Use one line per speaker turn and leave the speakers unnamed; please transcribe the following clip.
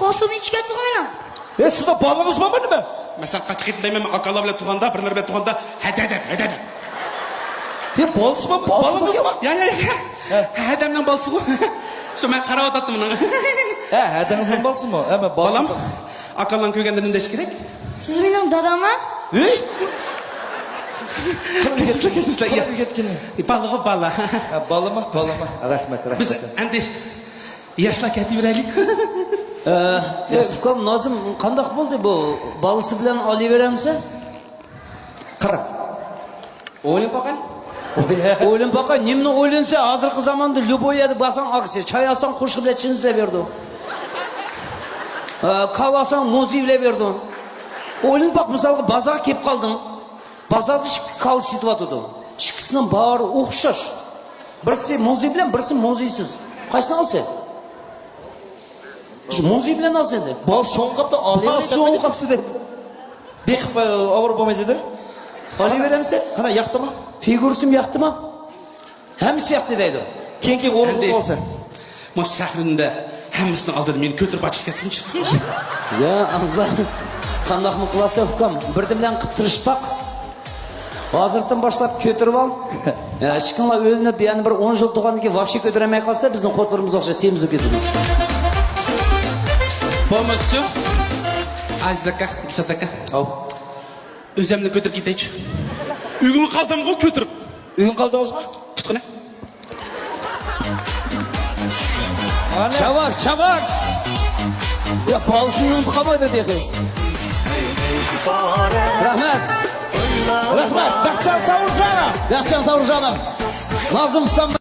Basılmayı çıkarttık oyna.
Sizde balınız var mı değil mi?
Mesela kaç gitmeyeyim akalar bile tuğanda, birler bile tuğanda, hededem.
Balınız var mı? Balınız var.
Ya. Hedemden balsı bu. Şu ben karavat attım bunu.
Hedinizin balsı mı? Hemen
Balam,
balınız.
akallan köygenlerin deş gerek.
Siz benim dadama.
Kesinlikle ya. Balığı bala.
Balımı? Rahmet.
Biz endi yaşla keti verelim.
Fukam Nazım qandaq bo'ldi bu? Balısı bilan olaveramiz?
Qara.
O'ylab boqing.
O'ylab boqay, nimni o'ylansa, hozirgi zamonda Lyuboyadi basan aksiya, çay alsan qo'shiq bilan chinzlab berdi. Kava alsan muzivlab berdi. O'ylab boq, misolga bozorga kelib qolding. Bozorda kal sityapti. Ikkisining bari o'xshash. Birisi muziv bilan, birisi muzivsiz. Qaysini olsa? Muziv bilan olsa edi.
Bal so'ngqapta
So'ngqapti deb.
Beqib og'ir bo'lmaydi dedi.
Olaveramiz?
Qana yoqdimi?
Figursim yoqdimi? Hammasi yoqdi deydi.
Keyin o'rniga olsa.
Bu sahninde hammasini oldirib meni ko'tirib ochib ketsinchi.
Ya Allah. Qandaqmi qilasa Fukam, birdim bilan qilib tirishpaq. Hozirdan boshlab ko'tirib ol. Ishqinlar o'linib, yana bir 10 yil tug'andan vaqti ko'taramay qolsa, bizning xotirimiz o'xsha semizib ketadi.
Bo'lmaschi? Aziz aka, Dilshod aka. O'zimni ko'tirib ketaychi. Uyimga qoldim-ku ko'tirib.
Uying qoldingizmi?
Tutqina.
Çabuk. Ya balsını unutkamaydı diye. Rahmet. Bakcan Savurcan'a. Nazım Fukam.